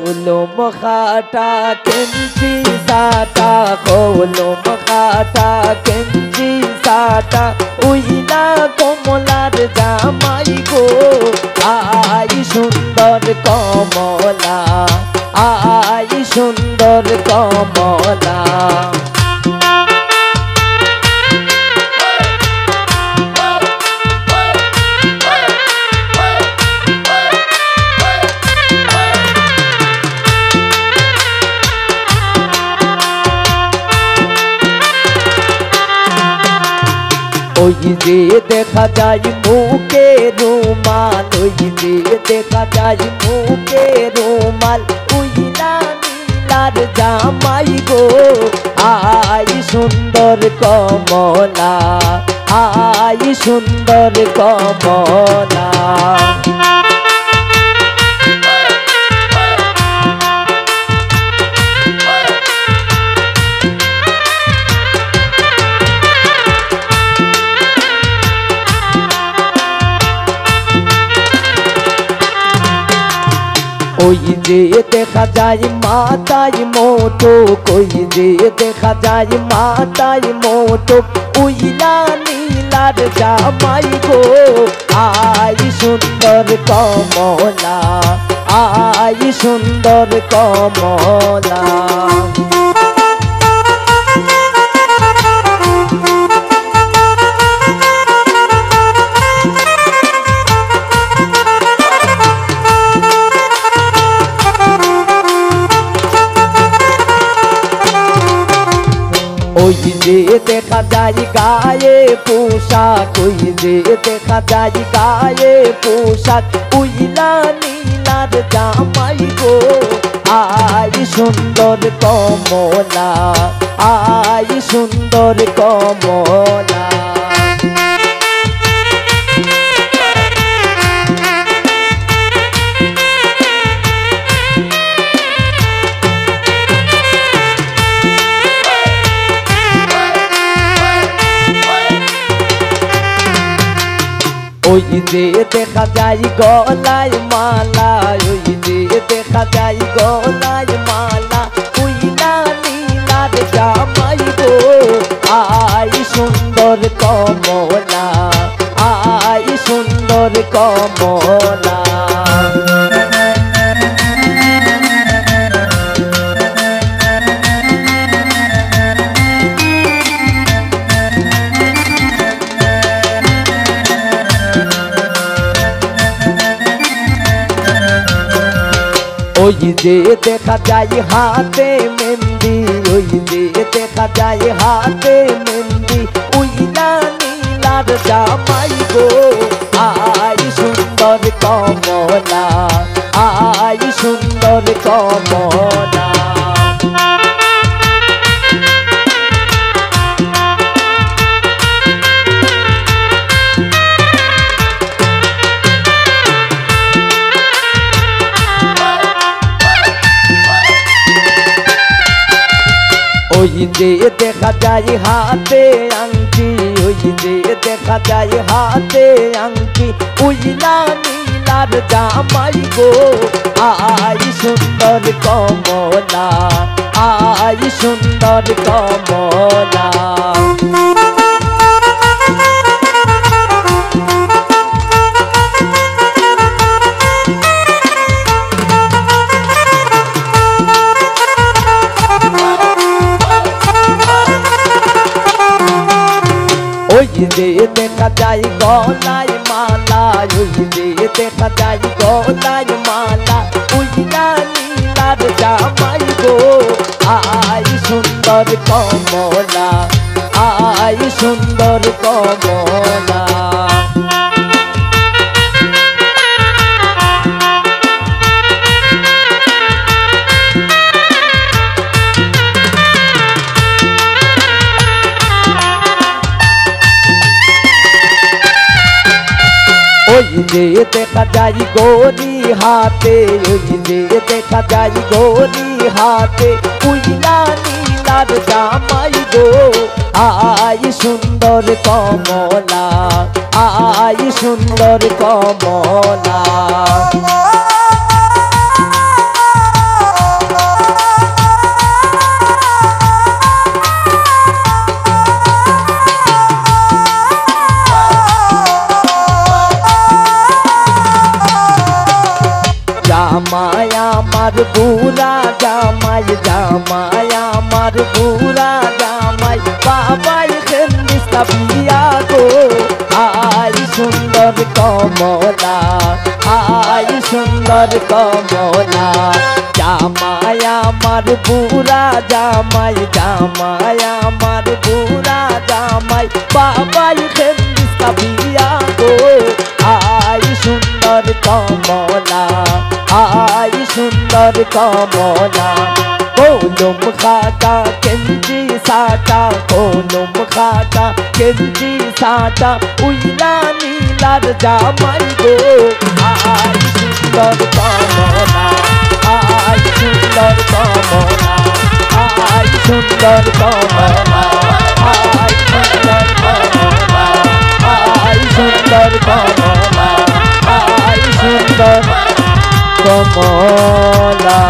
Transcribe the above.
কলম খাটা কেঞ্চি সাটা কলম খাটা কেঞ্চি সাটা উইলা কমলার জামাই গো আই সুন্দর কমলা আই সুন্দর কমলা ওই যে দেখা যায় মুখে রুমাল ওই যে দেখা যায় মুখে রুমাল উইলা নীলার জামাই গো আই সুন্দর কমলা আই সুন্দর কমলা ওই যে দেখা যায় মাথায় মোটো কই যে দেখা যায় মাথায় মোটো উইলা নীলার জামাই গো আই সুন্দর কমলা আই সুন্দর কমলা ওই যে দেখা যায় গায়ে পোশাক ওই যে দেখা যায় গায়ে পোশাক উইলা নীলার জামাই গো আই সুন্দর কমলা আই সুন্দর কমলা ওই যে দেখা যায় গলায় মালা ওই যে দেখা যায় গলায় মালা উইলা নীলার জামাই গো আই সুন্দর কমলা আই সুন্দর কমলা ওই যে দেখা যায় হাতে মেহেন্দি ওই যে দেখা যায় হাতে মেহেন্দি উইলা নীলার জামাই গো আই সুন্দর কমলা আই সুন্দর কমলা ওই যে দেখা যায় হাতে আংটি ওই যে দেখা যায় হাতে আংটি উইলা নীলার জামাই গো আই সুন্দর কমলা আই সুন্দর কমলা ওই যে দেখা যায় গলায় মালা ওই যে দেখা যায় গলায় মালা উইলা নীলার জামাই গো আই সুন্দর কমলা আই সুন্দর কমলা ওই যে দেখা যায় গরি হাতে ওই যে দেখা যায় গরি হাতে উইলা নীলার জামাই গো আই সুন্দর কমলা আই সুন্দর কমলা কমলা, আই সুন্দর কমলা। জামাই আমার বুড়া জামাই, জামাই আমার বুড়া জামাই, বাবাই খেন্দিস কাবিয়া গো। আই সুন্দর কমলা, আই সুন্দর কমলা। কলম খাটা কেঞ্জি সাটা, কলম খাটা কেঞ্জি সাটা, উইলা নীলার জামাই গো। আই সুন্দর কমলা, আই সুন্দর কমলা, আই সুন্দর কমলা, আই সুন্দর কমলা, আই সুন্দর কমলা, আই সুন্দর কমলা।